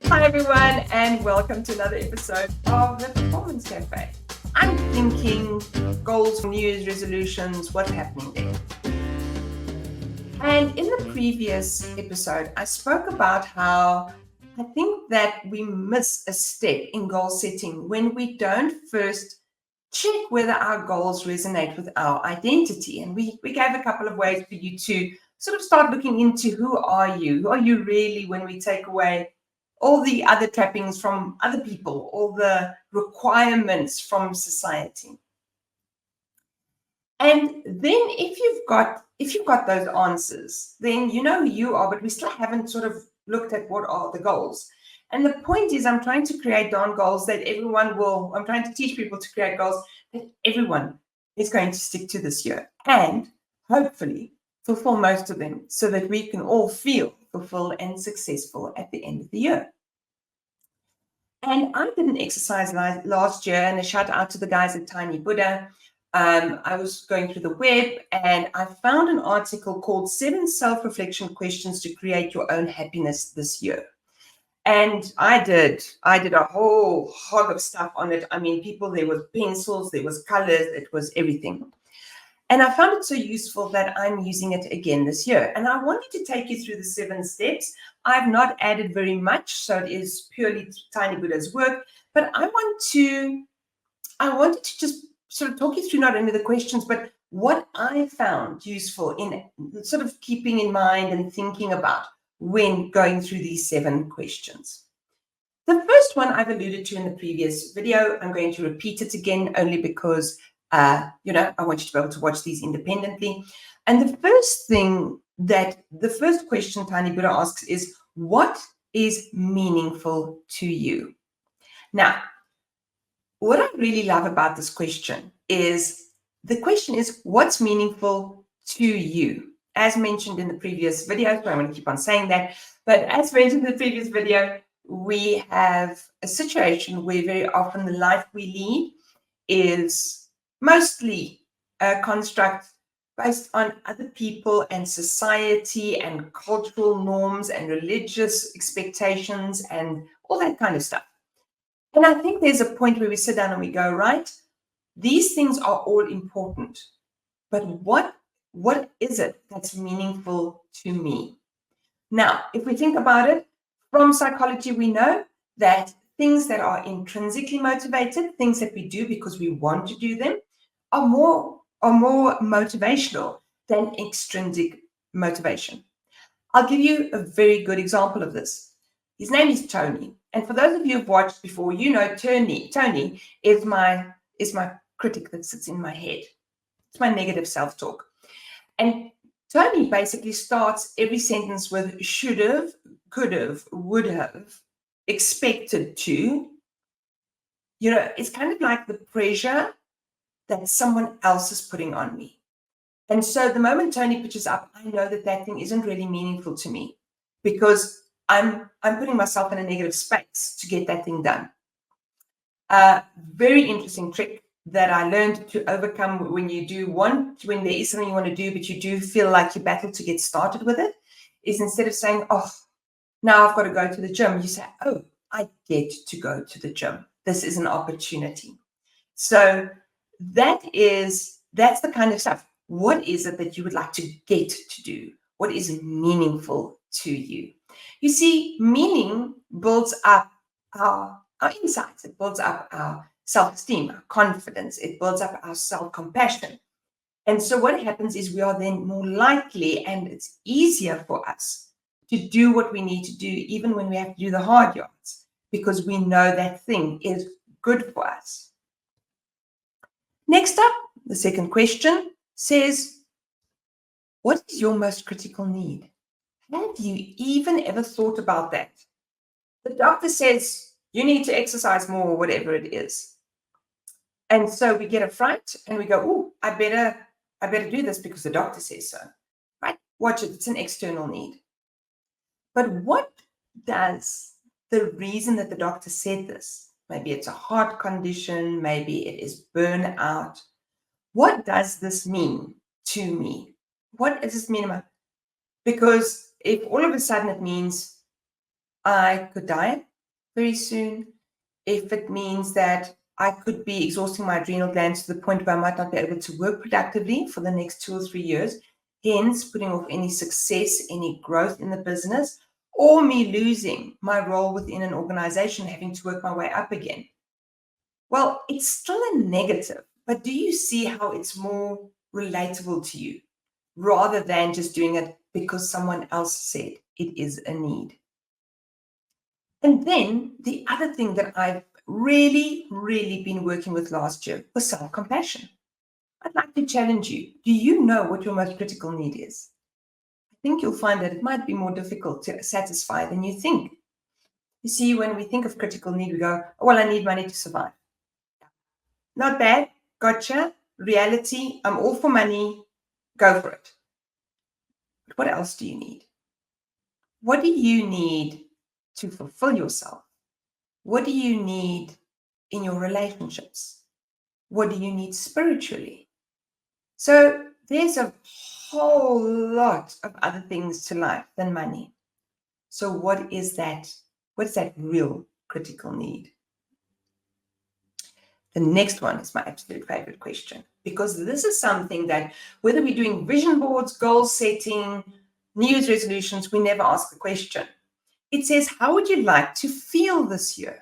Hi, everyone, and welcome to another episode of the Performance Cafe. I'm thinking goals, New Year's resolutions, what's happening there. And in the previous episode, I spoke about how I think that we miss a step in goal setting when we don't first check whether our goals resonate with our identity. And we gave a couple of ways for you to sort of start looking into who are you? Who are you really when we take away all the other trappings from other people, all the requirements from society? And then if you've got those answers, then you know who you are, but we still haven't sort of looked at what are the goals. And the point is, I'm trying to create goals that I'm trying to teach people to create goals that everyone is going to stick to this year and hopefully fulfill most of them so that we can all feel fulfilled and successful at the end of the year. And I did an exercise last year, and a shout out to the guys at Tiny Buddha. I was going through the web and I found an article called 7 Self-Reflection Questions to Create Your Own Happiness This Year. And I did a whole hog of stuff on it. I mean, there was pencils, there was colors, it was everything. And I found it so useful that I'm using it again this year. And I wanted to take you through the 7 steps. I've not added very much, so it is purely Tiny Buddha's work. But I wanted to just sort of talk you through not only the questions, but what I found useful in sort of keeping in mind and thinking about when going through these 7 questions. The first one I've alluded to in the previous video. I'm going to repeat it again only because, I want you to be able to watch these independently. And the first question Tiny Buddha asks is, what is meaningful to you? Now, what I really love about this question is, the question is, what's meaningful to you? As mentioned in the previous video, so I'm going to keep on saying that, but as mentioned in the previous video, we have a situation where very often the life we lead is mostly a construct based on other people and society and cultural norms and religious expectations and all that kind of stuff. And I think there's a point where we sit down and we go, right, these things are all important, but what is it that's meaningful to me? Now, if we think about it, from psychology, we know that things that are intrinsically motivated, things that we do because we want to do them, are more motivational than extrinsic motivation. I'll give you a very good example of this. His name is Tony. And for those of you who've watched before, you know Tony is my critic that sits in my head. It's my negative self-talk. And Tony basically starts every sentence with should have, could have, would have, expected to. It's kind of like the pressure that someone else is putting on me. And so the moment Tony pitches up, I know that thing isn't really meaningful to me because I'm putting myself in a negative space to get that thing done. Very interesting trick that I learned to overcome when there is something you want to do, but you do feel like you battle to get started with it, is instead of saying, oh, now I've got to go to the gym, you say, oh, I get to go to the gym. This is an opportunity. So that's the kind of stuff. What is it that you would like to get to do? What is meaningful to you? You see, meaning builds up our insights. It builds up our self-esteem, our confidence. It builds up our self-compassion. And so what happens is we are then more likely, and it's easier for us to do what we need to do, even when we have to do the hard yards, because we know that thing is good for us. Next up, the second question says, what is your most critical need? Have you even ever thought about that? The doctor says you need to exercise more, or whatever it is. And so we get a fright and we go, oh, I better do this because the doctor says so. Right? Watch it. It's an external need. But what does the reason that the doctor said this, maybe it's a heart condition, maybe it is burnout, what does this mean to me? What does this mean? Because if all of a sudden it means I could die, very soon, if it means that I could be exhausting my adrenal glands to the point where I might not be able to work productively for the next 2 or 3 years, hence putting off any success, any growth in the business, or me losing my role within an organization, having to work my way up again. Well, it's still a negative, but do you see how it's more relatable to you rather than just doing it because someone else said it is a need? And then the other thing that I've really, really been working with last year was self-compassion. I'd like to challenge you. Do you know what your most critical need is? I think you'll find that it might be more difficult to satisfy than you think. You see, when we think of critical need, we go, oh, well, I need money to survive. Not bad. Gotcha. Reality. I'm all for money. Go for it. But what else do you need? What do you need to fulfill yourself? What do you need in your relationships? What do you need spiritually? So there's a whole lot of other things to life than money. So what is that? What's that real critical need? The next one is my absolute favorite question, because this is something that whether we're doing vision boards, goal setting, New Year's resolutions, we never ask the question. It says, how would you like to feel this year?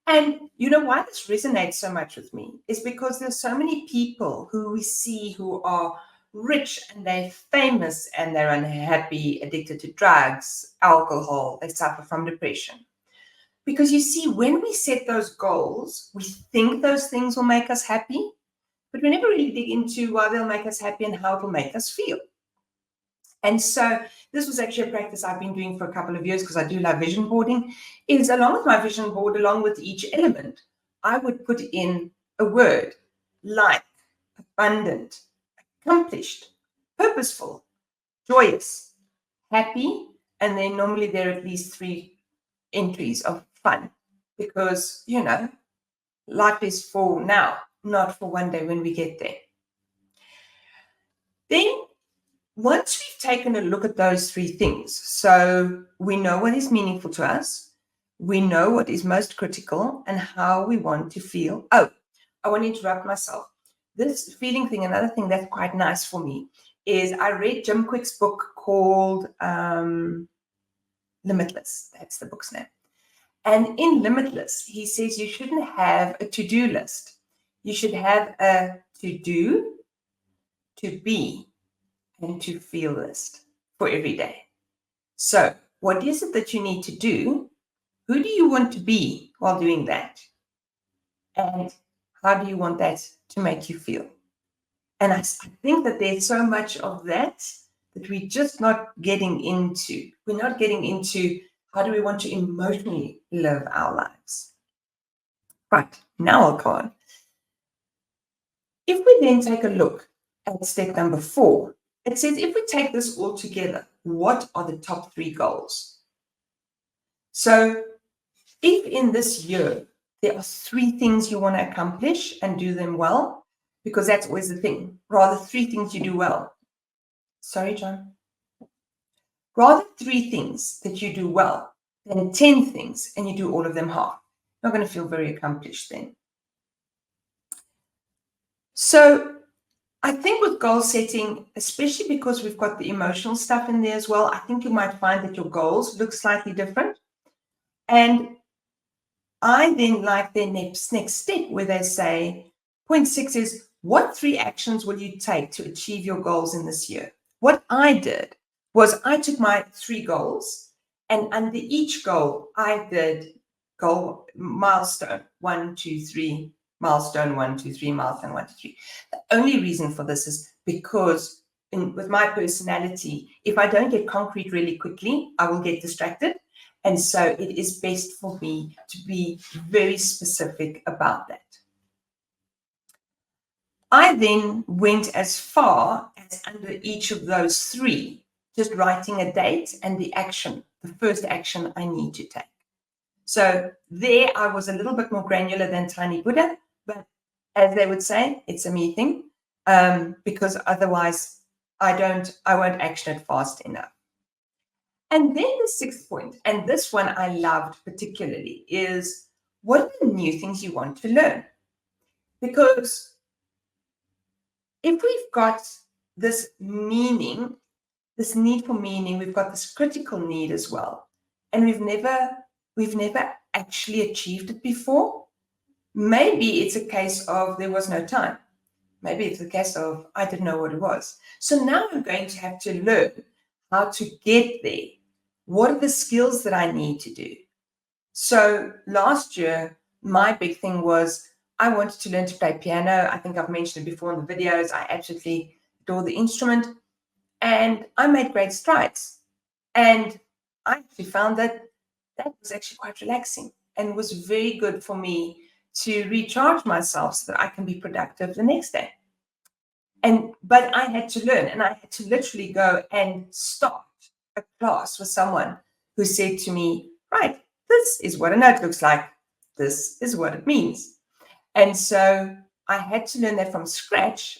And you know why this resonates so much with me is because there's so many people who we see who are rich and they're famous and they're unhappy, addicted to drugs, alcohol, they suffer from depression. Because you see, when we set those goals, we think those things will make us happy, but we never really dig into why they'll make us happy and how it will make us feel. And so this was actually a practice I've been doing for a couple of years because I do love vision boarding, is along with my vision board, along with each element, I would put in a word like, abundant, accomplished, purposeful, joyous, happy, and then normally there are at least 3 entries of fun because, you know, life is for now, not for one day when we get there. Then once we've taken a look at those 3 things, so we know what is meaningful to us, we know what is most critical and how we want to feel. Oh, I want to interrupt myself. This feeling thing, another thing that's quite nice for me is I read Jim Quick's book called Limitless. That's the book's name. And in Limitless, he says you shouldn't have a to-do list. You should have a to-do, to be, and to feel list for every day. So what is it that you need to do? Who do you want to be while doing that? And how do you want that to make you feel? And I think that there's so much of that we're just not getting into. We're not getting into how do we want to emotionally live our lives. Right, now I'll go on. If we then take a look at step number 4, it says if we take this all together, what are the top 3 goals? So if in this year there are 3 things you want to accomplish and do them well, because that's always the thing, rather 3 things you do well. Sorry, John. Rather 3 things that you do well than 10 things and you do all of them half. You're not going to feel very accomplished then. So I think with goal setting, especially because we've got the emotional stuff in there as well, I think you might find that your goals look slightly different. And I then like their next step where they say, point 6 is, what 3 actions will you take to achieve your goals in this year? What I did was I took my 3 goals, and under each goal, I did goal milestone 1, 2, 3, milestone 1, 2, 3, milestone 1, 2, 3. The only reason for this is because with my personality, if I don't get concrete really quickly, I will get distracted. And so it is best for me to be very specific about that. I then went as far as under each of those 3, just writing a date and the action, the first action I need to take. So there I was a little bit more granular than Tiny Buddha, but as they would say, it's a me thing, because otherwise I won't action it fast enough. And then the sixth point, and this one I loved particularly, is what are the new things you want to learn? Because if we've got this meaning, this need for meaning, we've got this critical need as well, and we've never actually achieved it before. Maybe it's a case of there was no time. Maybe it's a case of I didn't know what it was. So now I'm going to have to learn how to get there. What are the skills that I need to do? So last year, my big thing was I wanted to learn to play piano. I think I've mentioned it before in the videos. I absolutely adore the instrument. And I made great strides. And I actually found that that was actually quite relaxing and was very good for me to recharge myself so that I can be productive the next day. But I had to learn, and I had to literally go and start a class with someone who said to me, right, this is what a note looks like. This is what it means. And so I had to learn that from scratch.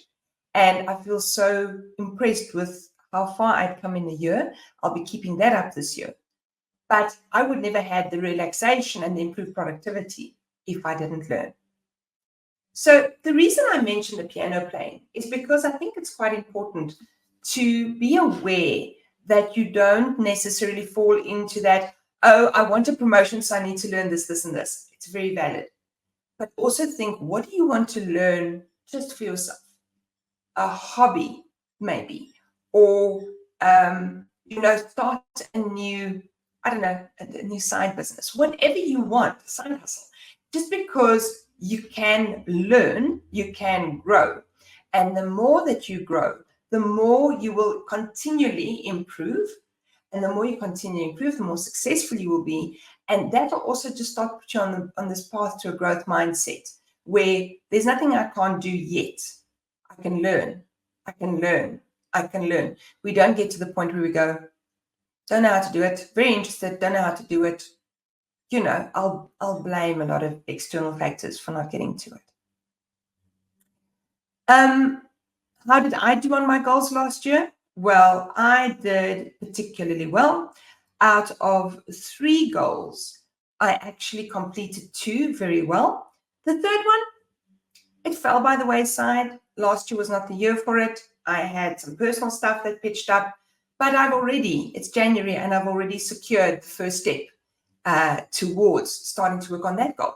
And I feel so impressed with how far I'd come in a year. I'll be keeping that up this year. But I would never have the relaxation and the improved productivity if I didn't learn. So the reason I mentioned the piano playing is because I think it's quite important to be aware that you don't necessarily fall into that, oh, I want a promotion, so I need to learn this, this, and this. It's very valid. But also think, what do you want to learn just for yourself? A hobby, maybe, or, start a new, a new side business, whatever you want, side hustle. Just because you can learn, you can grow. And the more that you grow, the more you will continually improve. And the more you continue to improve, the more successful you will be. And that will also just start put you on this path to a growth mindset where there's nothing I can't do yet. I can learn. I can learn. I can learn. We don't get to the point where we go, don't know how to do it, very interested, don't know how to do it. I'll blame a lot of external factors for not getting to it. How did I do on my goals last year? Well, I did particularly well. Out of 3 goals, I actually completed 2 very well. The third one, it fell by the wayside. Last year was not the year for it. I had some personal stuff that pitched up, but it's January, and I've already secured the first step towards starting to work on that goal.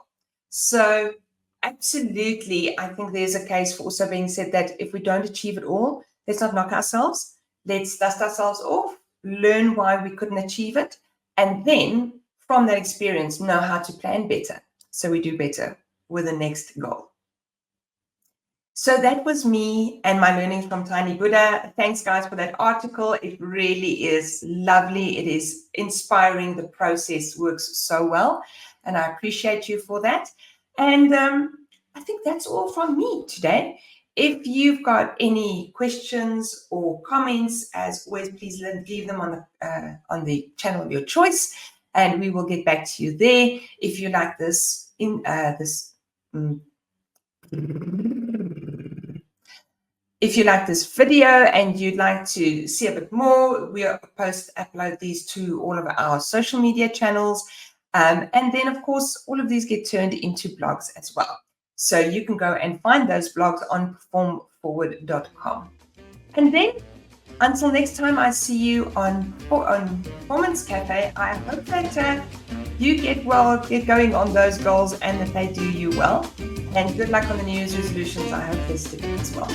So absolutely, I think there's a case for also being said that if we don't achieve it all, let's not knock ourselves. Let's dust ourselves off, learn why we couldn't achieve it, and then from that experience, know how to plan better so we do better with the next goal. So that was me and my learnings from Tiny Buddha. Thanks, guys, for that article. It really is lovely. It is inspiring. The process works so well, and I appreciate you for that. And I think that's all from me today. If you've got any questions or comments, as always, please leave them on the channel of your choice, and we will get back to you there. If you like this If you like this video and you'd like to see a bit more, we upload these to all of our social media channels. And then, of course, all of these get turned into blogs as well. So you can go and find those blogs on performforward.com. And then, until next time I see you on Performance Cafe, I hope that you get going on those goals and that they do you well. And good luck on the New Year's resolutions. I hope they stick as well.